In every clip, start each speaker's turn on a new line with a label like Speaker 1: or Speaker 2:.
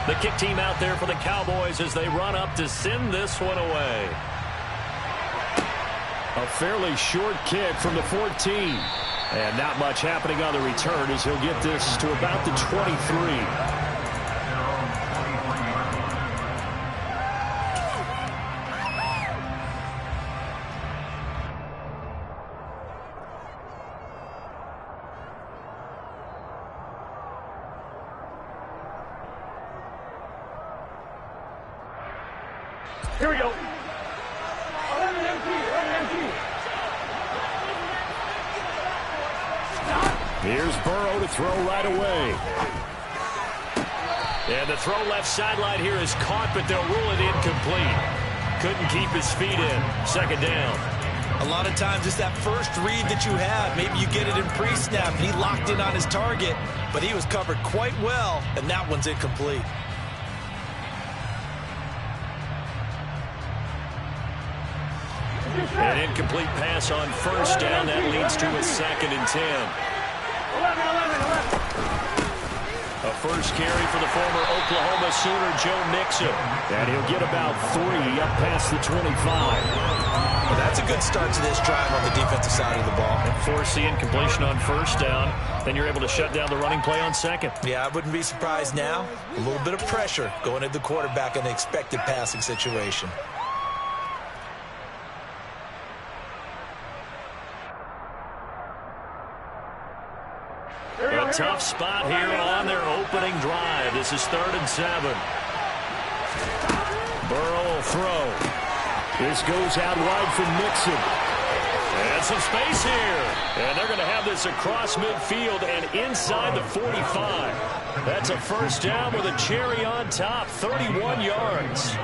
Speaker 1: The kick team out there for the Cowboys as they run up to send this one away.
Speaker 2: A fairly short kick from the 14. And not much happening on the return as he'll get this to about the 23.
Speaker 3: Here we go.
Speaker 2: Here's Burrow to throw right away.
Speaker 1: And the throw left sideline here is caught, but they'll rule it incomplete. Couldn't keep his feet in. Second down.
Speaker 4: A lot of times it's that first read that you have. Maybe you get it in pre-snap. He locked in on his target, but he was covered quite well, and that one's incomplete.
Speaker 1: An incomplete pass on first down. That leads to a 2nd and 10.
Speaker 3: 11.
Speaker 1: A first carry for the former Oklahoma Sooner, Joe Mixon.
Speaker 2: And he'll get about 3 up past the 25.
Speaker 4: Well, that's a good start to this drive on the defensive side of the ball.
Speaker 1: And force the incompletion on first down. Then you're able to shut down the running play on second.
Speaker 4: Yeah, I wouldn't be surprised now. A little bit of pressure going at the quarterback in an expected passing situation.
Speaker 1: A tough spot here on their opening drive. This is 3rd and 7. Burrow will throw.
Speaker 2: This goes out wide for Mixon.
Speaker 1: And some space here. And they're going to have this across midfield and inside the 45. That's a first down with a cherry on top, 31 yards.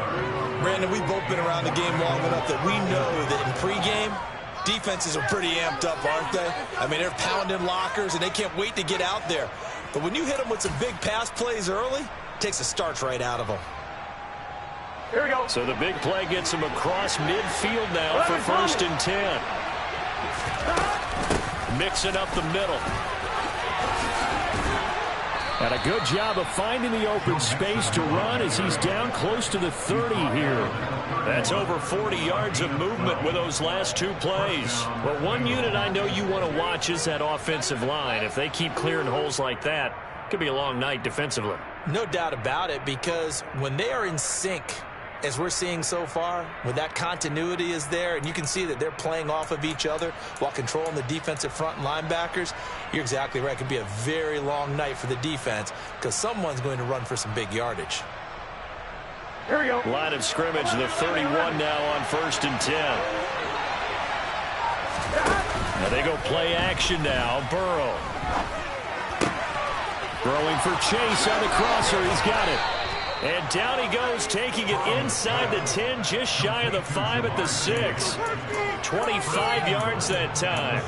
Speaker 4: Brandon, we've both been around the game long enough that we know that in pregame, defenses are pretty amped up, aren't they? I mean, they're pounding lockers, and they can't wait to get out there. But when you hit them with some big pass plays early, it takes a starch right out of them.
Speaker 3: Here we go.
Speaker 1: So the big play gets them across midfield now for 1st and 10. Mixing up the middle.
Speaker 2: And a good job of finding the open space to run as he's down close to the 30 here.
Speaker 1: That's over 40 yards of movement with those last 2 plays. But one unit I know you want to watch is that offensive line. If they keep clearing holes like that, it could be a long night defensively.
Speaker 4: No doubt about it, because when they are in sync, as we're seeing so far, when that continuity is there, and you can see that they're playing off of each other while controlling the defensive front and linebackers, you're exactly right. It could be a very long night for the defense because someone's going to run for some big yardage.
Speaker 3: Here we go.
Speaker 1: Line of scrimmage, the 31 now on 1st and 10. Now they go play action now. Burrow.
Speaker 2: Throwing for Chase on the crosser. He's got it.
Speaker 1: And down he goes, taking it inside the 10, just shy of the 5 at the 6. 25 yards that time.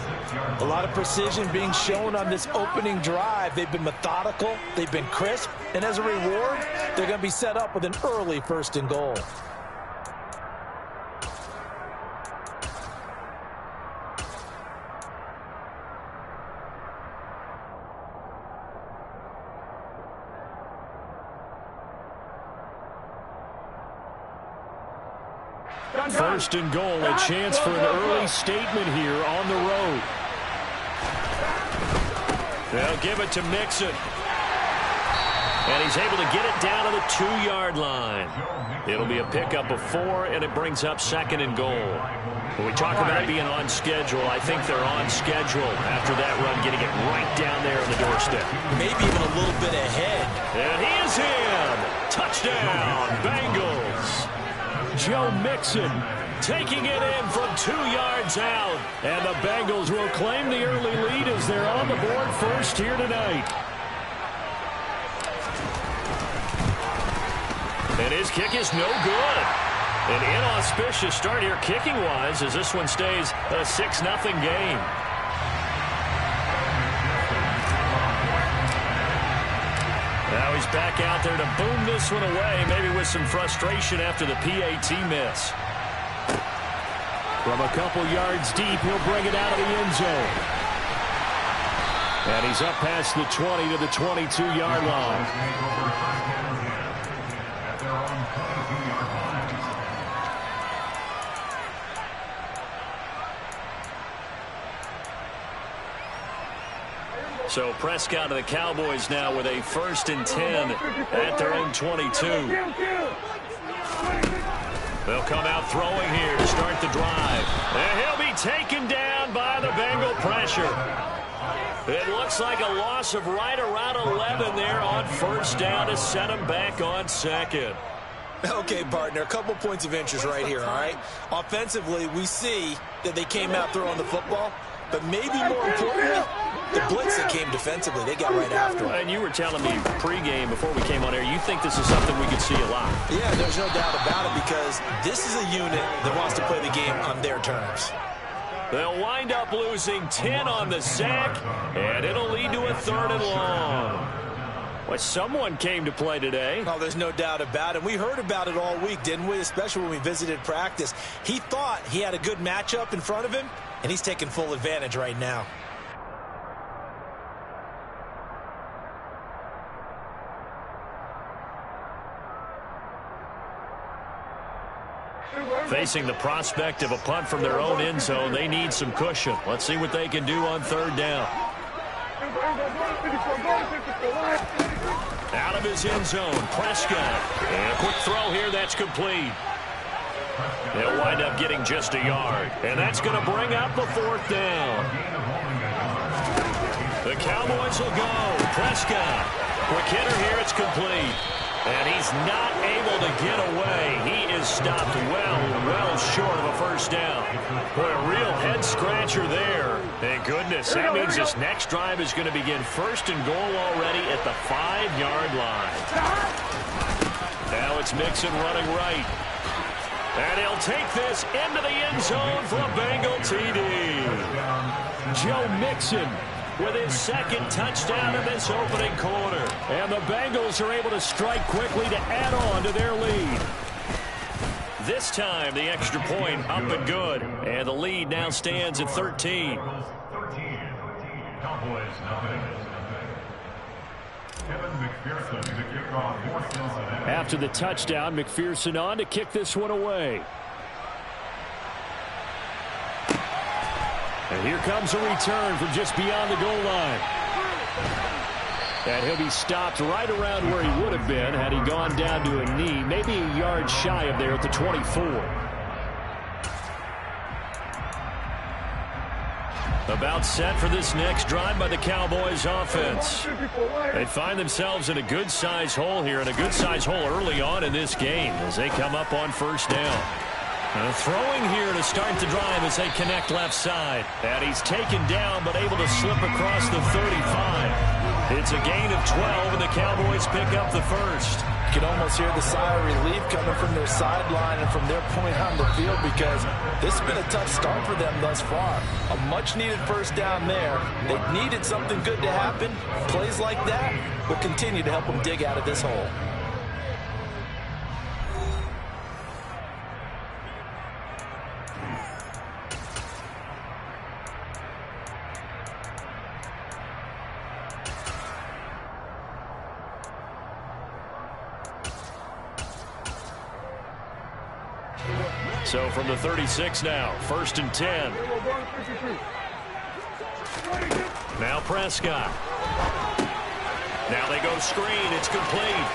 Speaker 4: A lot of precision being shown on this opening drive. They've been methodical, they've been crisp, and as a reward, they're going to be set up with an early 1st and goal.
Speaker 2: First and goal, a chance for an early statement here on the road.
Speaker 1: They'll give it to Mixon. And he's able to get it down to the 2-yard line. It'll be a pickup of 4, and it brings up 2nd and goal. When we talk about being on schedule, I think they're on schedule after that run, getting it right down there on the doorstep.
Speaker 4: Maybe even a little bit ahead.
Speaker 1: And he is in. Touchdown, Bengals.
Speaker 2: Joe Mixon
Speaker 1: taking it in from 2 yards out.
Speaker 2: And the Bengals will claim the early lead as they're on the board first here tonight.
Speaker 1: And his kick is no good. An inauspicious start here kicking-wise as this one stays a 6-0 game. Now he's back out there to boom this one away, maybe with some frustration after the PAT miss.
Speaker 2: From a couple yards deep, he'll bring it out of the end zone. And he's up past the 20 to the 22-yard line.
Speaker 1: So Prescott of the Cowboys now with a 1st and 10 at their own 22. They'll come out throwing here to start the drive. And he'll be taken down by the Bengal pressure. It looks like a loss of right around 11 there on 1st down to set him back on 2nd.
Speaker 4: Okay, partner, a couple points of interest right here, all right? Offensively, we see that they came out throwing the football, but maybe more importantly, the blitz that came defensively, they got right after it.
Speaker 1: And you were telling me pregame before we came on air, you think this is something we could see a lot.
Speaker 4: Yeah, there's no doubt about it because this is a unit that wants to play the game on their terms.
Speaker 1: They'll wind up losing 10 on the sack, and it'll lead to a 3rd and long. Well, someone came to play today.
Speaker 4: Oh, there's no doubt about it. We heard about it all week, didn't we? Especially when we visited practice. He thought he had a good matchup in front of him, and he's taking full advantage right now.
Speaker 1: Facing the prospect of a punt from their own end zone, they need some cushion. Let's see what they can do on 3rd down. Out of his end zone, Prescott. And a quick throw here, that's complete. They'll wind up getting just a yard. And that's going to bring up the 4th down. The Cowboys will go. Prescott. Quick hitter here, it's complete. And he's not able to get away. He is stopped well short of a 1st down. Boy, a real head-scratcher there. Thank goodness. That means this next drive is going to begin 1st and goal already at the 5-yard line. Now it's Mixon running right. And he'll take this into the end zone for a Bengal TD. Joe Mixon with his 2nd touchdown in this opening quarter. And the Bengals are able to strike quickly to add on to their lead. This time, the extra point up and good. And the lead now stands at 13.
Speaker 2: After the touchdown, McPherson on to kick this one away. And here comes a return from just beyond the goal line. And he'll be stopped right around where he would have been had he gone down to a knee, maybe a yard shy of there at the 24.
Speaker 1: About set for this next drive by the Cowboys offense. They find themselves in a good-sized hole here, and a good-sized hole early on in this game as they come up on 1st down. Throwing here to start the drive as they connect left side. And he's taken down but able to slip across the 35. It's a gain of 12, and the Cowboys pick up the 1st.
Speaker 4: You can almost hear the sigh of relief coming from their sideline and from their point on the field because this has been a tough start for them thus far. A much-needed 1st down there. They needed something good to happen. Plays like that will continue to help them dig out of this hole.
Speaker 1: So from the 36 now, 1st and 10. Now Prescott. Now they go screen. It's complete.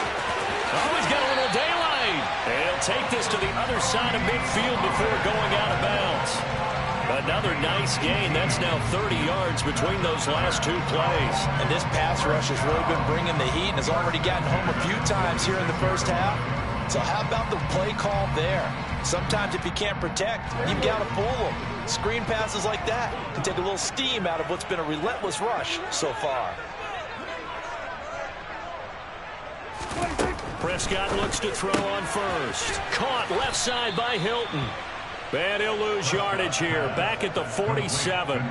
Speaker 1: Oh, he's got a little daylight. And he'll take this to the other side of midfield before going out of bounds. Another nice gain. That's now 30 yards between those last 2 plays.
Speaker 4: And this pass rush has really been bringing the heat and has already gotten home a few times here in the 1st half. So how about the play call there? Sometimes if you can't protect, you've got to fool them. Screen passes like that can take a little steam out of what's been a relentless rush so far.
Speaker 1: Prescott looks to throw on 1st. Caught left side by Hilton. And he'll lose yardage here, back at the 47.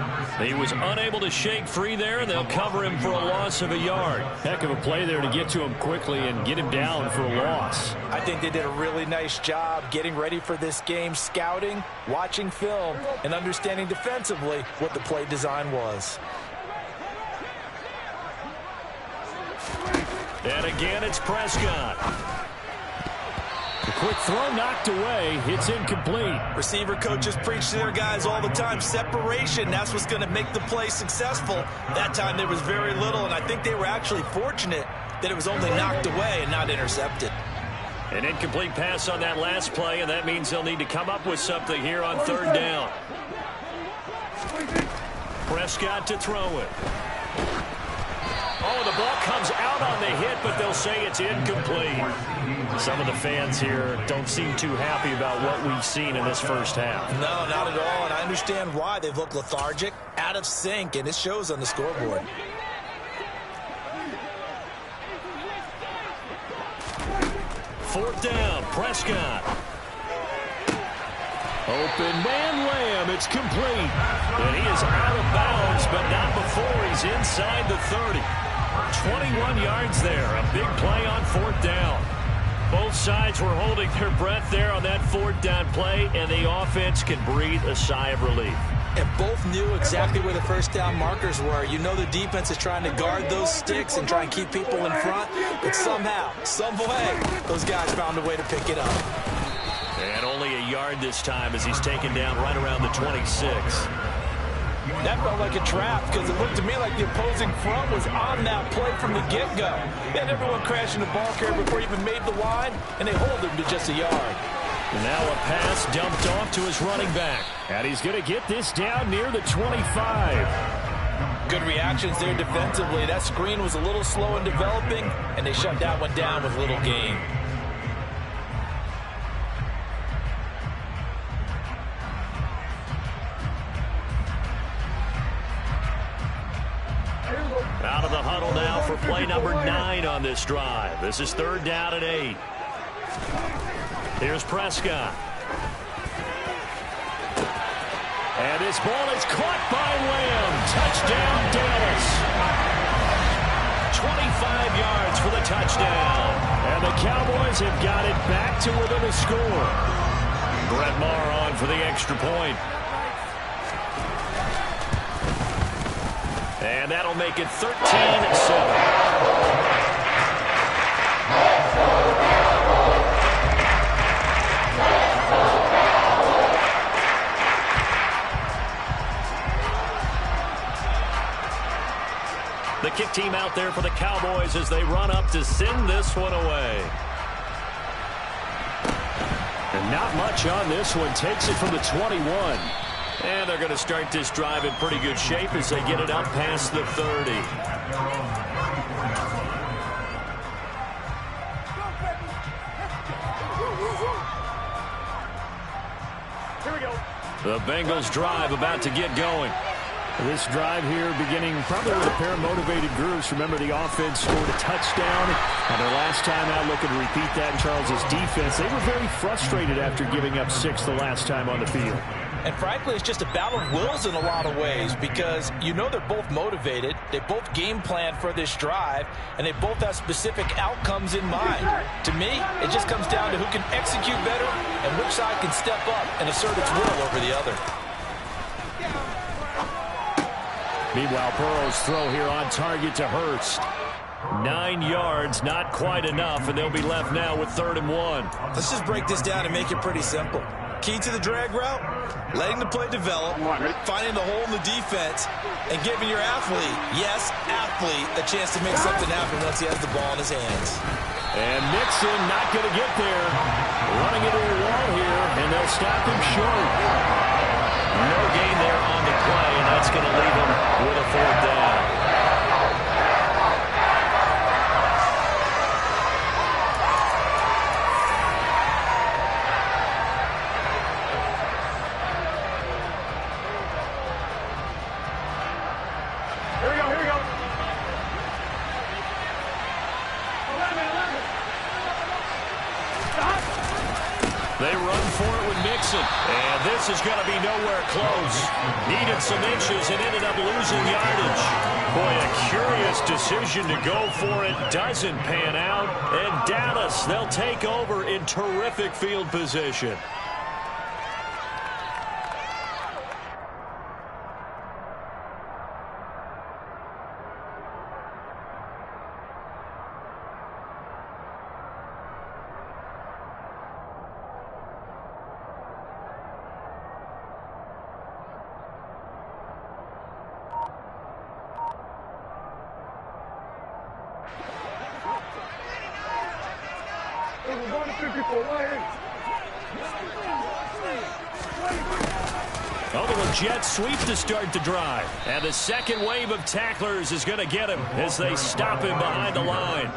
Speaker 1: He was unable to shake free there, and they'll cover him for a loss of a yard.
Speaker 2: Heck of a play there to get to him quickly and get him down for a loss.
Speaker 4: I think they did a really nice job getting ready for this game, scouting, watching film, and understanding defensively what the play design was.
Speaker 1: And again, it's Prescott.
Speaker 2: A Quick throw knocked away. It's incomplete.
Speaker 4: Receiver coaches preach to their guys all the time. Separation, that's what's going to make the play successful. That time there was very little, and I think they were actually fortunate that it was only knocked away and not intercepted.
Speaker 1: An incomplete pass on that last play, and that means they'll need to come up with something here on third down. Prescott to throw it. Oh, the ball comes out on the hit, but they'll say it's incomplete. Some of the fans here don't seem too happy about what we've seen in this first half.
Speaker 4: No, not at all, and I understand why. They've looked lethargic, out of sync, and it shows on the scoreboard.
Speaker 1: Fourth down, Prescott.
Speaker 2: Open man Lamb, it's complete.
Speaker 1: And he is out of bounds, but not before he's inside the 30. 21 yards there, a big play on fourth down. Both sides were holding their breath there on that fourth down play, and the offense can breathe a sigh of relief.
Speaker 4: And both knew exactly where the first down markers were. You know the defense is trying to guard those sticks and try and keep people in front, but somehow, some way, those guys found a way to pick it up.
Speaker 1: And only a yard this time as he's taken down right around the 26.
Speaker 4: That felt like a trap because it looked to me like the opposing front was on that play from the get-go. They had everyone crashing the ball carrier before he even made the line, and they hold him to just a yard.
Speaker 1: And now a pass dumped off to his running back.
Speaker 2: And he's going to get this down near the 25.
Speaker 4: Good reactions there defensively. That screen was a little slow in developing, and they shut that one down with little gain.
Speaker 1: Out of the huddle now for play number 9 on this drive. This is third down and 8. Here's Prescott.
Speaker 2: And this ball is caught by Lamb. Touchdown, Dallas.
Speaker 1: 25 yards for the touchdown.
Speaker 2: And the Cowboys have got it back to within a score.
Speaker 1: Brett Maher on for the extra point. And that'll make it 13-7. The kick team out there for the Cowboys as they run up to send this one away.
Speaker 2: And not much on this one. Takes it from the 21.
Speaker 1: And they're going to start this drive in pretty good shape as they get it up past the 30.
Speaker 3: Here we go.
Speaker 2: The Bengals drive about to get going. This drive here beginning probably with a pair of motivated groups. Remember, the offense scored a touchdown, and their last time out looking to repeat that in Charles's defense. They were very frustrated after giving up 6 the last time on the field.
Speaker 4: And frankly, it's just a battle of wills in a lot of ways because you know they're both motivated. They both game plan for this drive, and they both have specific outcomes in mind. To me, it just comes down to who can execute better and which side can step up and assert its will over the other.
Speaker 2: Meanwhile, Burrow's throw here on target to Hurst.
Speaker 1: 9 yards, not quite enough, and they'll be left now with 3rd and 1.
Speaker 4: Let's just break this down and make it pretty simple. Key to the drag route, letting the play develop, finding the hole in the defense, and giving your athlete, yes, athlete, a chance to make something happen once he has the ball in his hands.
Speaker 2: And Mixon not going to get there. Running into a wall here, and they'll stop him short.
Speaker 1: No gain there on the play, and that's going to leave him with a 4th down. They run for it with Mixon. And this is going to be nowhere close. Needed some inches and ended up losing yardage. Boy, a curious decision to go for it. Doesn't pan out. And Dallas, they'll take over in terrific field position. Oh, the jet sweep to start the drive. And the second wave of tacklers is going to get him as they stop him behind the line.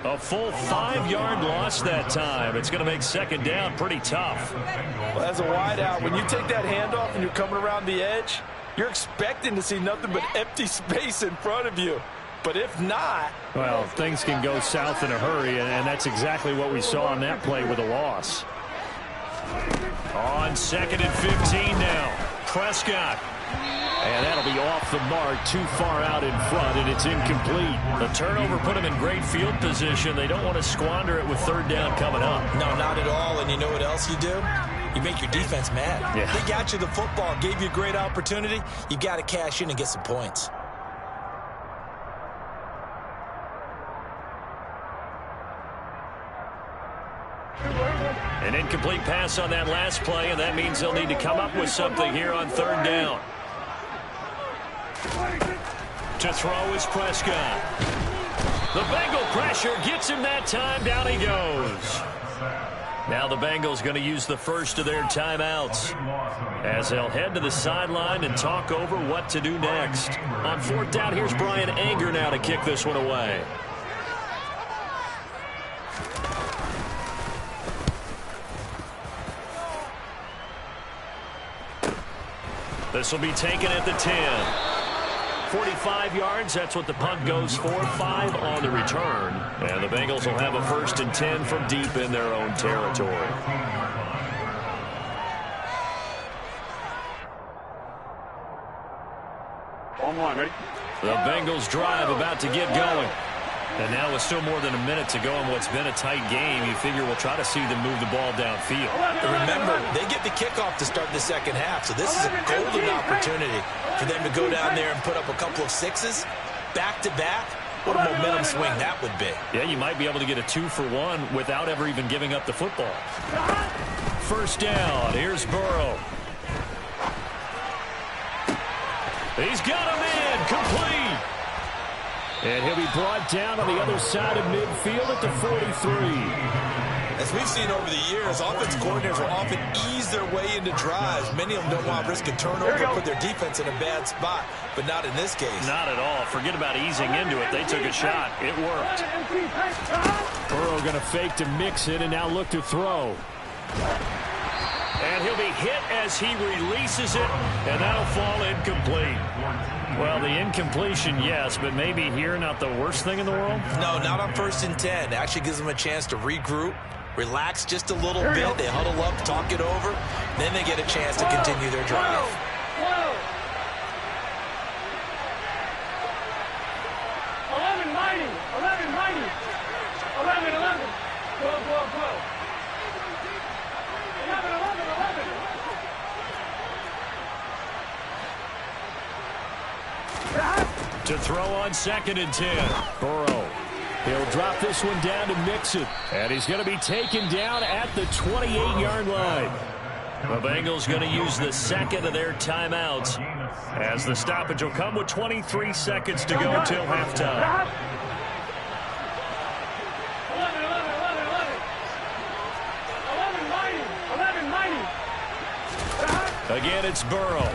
Speaker 1: A full 5-yard loss that time. It's going to make second down pretty tough.
Speaker 5: Well, as a wideout, when you take that handoff and you're coming around the edge, you're expecting to see nothing but empty space in front of you. But if not...
Speaker 2: Well, things can go south in a hurry, and that's exactly what we saw on that play with a loss.
Speaker 1: On 2nd and 15 now. Prescott.
Speaker 2: And that'll be off the mark, too far out in front, and it's incomplete.
Speaker 1: The turnover put them in great field position. They don't want to squander it with third down coming up.
Speaker 4: No, not at all. And you know what else you do? You make your defense mad.
Speaker 2: Yeah.
Speaker 4: They got you the football, gave you a great opportunity. You got to cash in and get some points.
Speaker 1: An incomplete pass on that last play, and that means they'll need to come up with something here on third down. To throw is Prescott. The Bengal pressure gets him that time. Down he goes. Now the Bengals going to use the first of their timeouts as they'll head to the sideline and talk over what to do next. On fourth down, here's Brian Anger now to kick this one away. This will be taken at the 10. 45 yards, that's what the punt goes for. 5 on the return. And the Bengals will have a 1st and 10 from deep in their own territory.
Speaker 3: Online, ready?
Speaker 1: The Bengals drive about to get going. And now with still more than a minute to go in what's been a tight game, you figure we'll try to see them move the ball downfield.
Speaker 4: Remember, they get the kickoff to start the second half, so this is a golden opportunity for them to go down there and put up a couple of sixes back-to-back. What a momentum swing that would be.
Speaker 1: Yeah, you might be able to get a 2-for-1 without ever even giving up the football. First down, here's Burrow. He's got him in, complete.
Speaker 2: And he'll be brought down on the other side of midfield at the 43.
Speaker 4: As we've seen over the years, offensive coordinators will often ease their way into drives. Many of them don't want to risk a turnover, put their defense in a bad spot, but not in this case.
Speaker 1: Not at all. Forget about easing into it. They took a shot. It worked.
Speaker 2: Burrow going to fake to mix it and now look to throw.
Speaker 1: And he'll be hit as he releases it, and that'll fall incomplete. Well, the incompletion, yes, but maybe here not the worst thing in the world?
Speaker 4: No, not on 1st and 10. It actually gives them a chance to regroup, relax just a little bit. They huddle up, talk it over. Then they get a chance to continue their drive.
Speaker 3: 11-90. 11-90. 11-11. 12-12-12. 11-11-11.
Speaker 1: To throw on 2nd and 10.
Speaker 2: Burrow. He'll drop this one down to mix it. And he's going to be taken down at the 28-yard line.
Speaker 1: The Bengals going to use the second of their timeouts as the stoppage will come with 23 seconds to go until halftime.
Speaker 3: 11-11-11. 11-90. 11-90.
Speaker 1: Again, it's Burrow.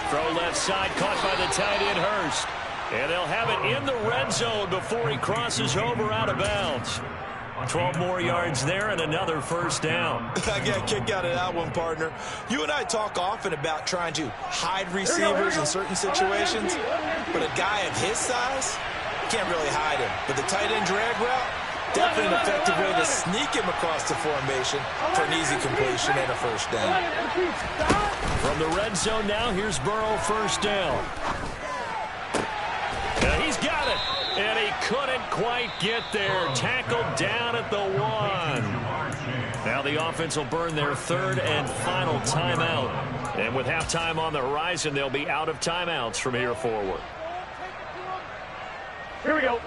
Speaker 1: Throw left side, caught by the tight end Hurst. And they'll have it in the red zone before he crosses over out of bounds. 12 more yards there and another first down.
Speaker 4: I got a kick out of that one, partner. You and I talk often about trying to hide receivers in certain situations, but a guy of his size, can't really hide him. But the tight end drag route, definitely an effective way to sneak him across the formation for an easy completion and a first down.
Speaker 1: From the red zone now, here's Burrow, first down. And he's got it. And he couldn't quite get there. Tackled down at the 1. Now the offense will burn their 3rd and final timeout. And with halftime on the horizon, they'll be out of timeouts from here forward.
Speaker 3: Here we go.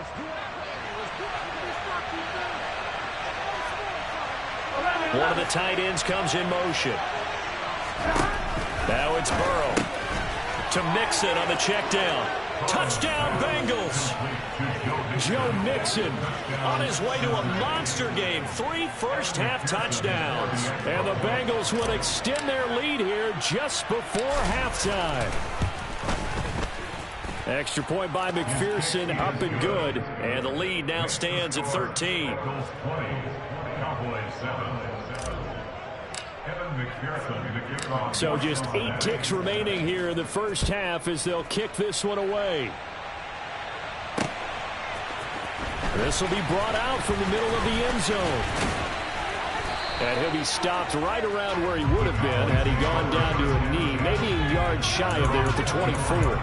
Speaker 1: One of the tight ends comes in motion. Now it's Burrow. to Mixon on the check down. Touchdown, Bengals.
Speaker 2: Joe Mixon
Speaker 1: On his way to a monster game. 3 first-half touchdowns.
Speaker 2: and the Bengals will extend their lead here just before halftime. Extra point by McPherson, up and good.
Speaker 1: And the lead now stands at 13.
Speaker 2: So just 8 ticks remaining here in the first half as they'll kick this one away. This will be brought out from the middle of the end zone. And he'll be stopped right around where he would have been had he gone down to a knee, maybe a yard shy of there at the 24.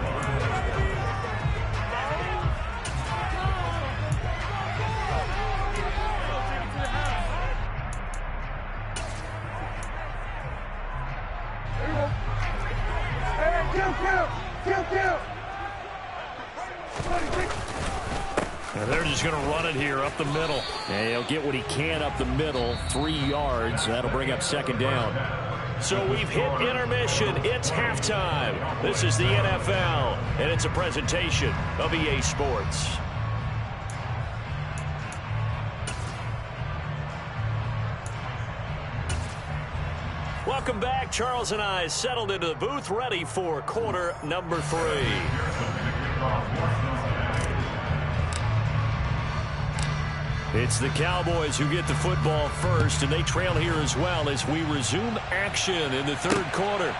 Speaker 1: And they're just going to run it here up the middle.
Speaker 2: And he'll get what he can up the middle, 3 yards. That'll bring up second down.
Speaker 1: So we've hit intermission. It's halftime. This is the NFL, and it's a presentation of EA Sports. Welcome back. Charles and I settled into the booth, ready for quarter number 3. It's the Cowboys who get the football first, and they trail here as well as we resume action in the third quarter.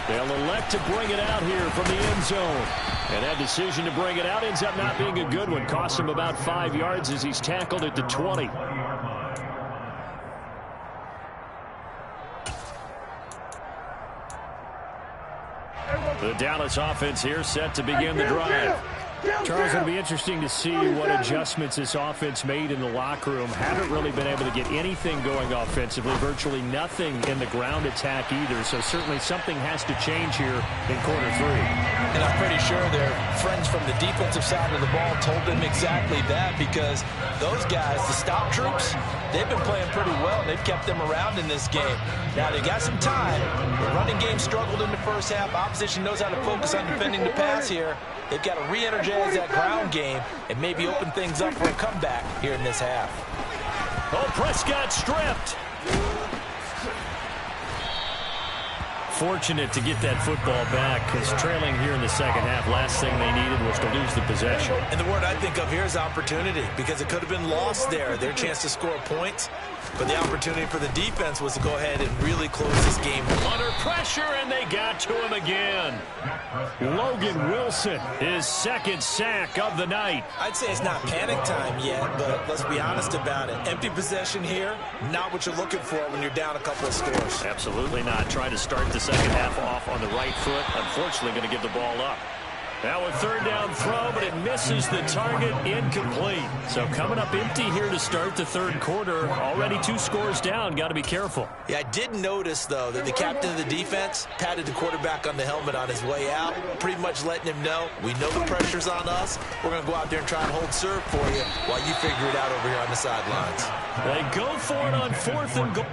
Speaker 2: They'll elect to bring it out here from the end zone. And that decision to bring it out ends up not being a good one. Costs him about 5 yards as he's tackled at the 20.
Speaker 1: The Dallas offense here set to begin the drive.
Speaker 2: Charles, it'll be interesting to see what adjustments this offense made in the locker room. Haven't really been able to get anything going offensively. Virtually nothing in the ground attack either. So certainly something has to change here in quarter 3.
Speaker 4: And I'm pretty sure their friends from the defensive side of the ball told them exactly that, because those guys, the stop troops, they've been playing pretty well, and they've kept them around in this game. Now, they got some time. The running game struggled in the first half. Opposition knows how to focus on defending the pass here. They've got to re-energize that ground game and maybe open things up for a comeback here in this half.
Speaker 1: Oh, Prescott stripped.
Speaker 2: Fortunate to get that football back, because trailing here in the second half, last thing they needed was to lose the possession.
Speaker 4: And the word I think of here is opportunity, because it could have been lost there, their chance to score points. But the opportunity for the defense was to go ahead and really close this game.
Speaker 1: Under pressure, and they got to him again.
Speaker 2: Logan Wilson, his second sack of the night.
Speaker 4: I'd say it's not panic time yet, but let's be honest about it. Empty possession here, not what you're looking for when you're down a couple of scores.
Speaker 1: Absolutely not. Trying to start the second half off on the right foot. Unfortunately, going to give the ball up. Now a third down throw, but it misses the target, incomplete. So coming up empty here to start the third quarter. Already 2 scores down. Got to be careful.
Speaker 4: Yeah, I did notice, though, that the captain of the defense patted the quarterback on the helmet on his way out, pretty much letting him know, we know the pressure's on us. We're going to go out there and try and hold serve for you while you figure it out over here on the sidelines.
Speaker 1: They go for it on 4th and goal.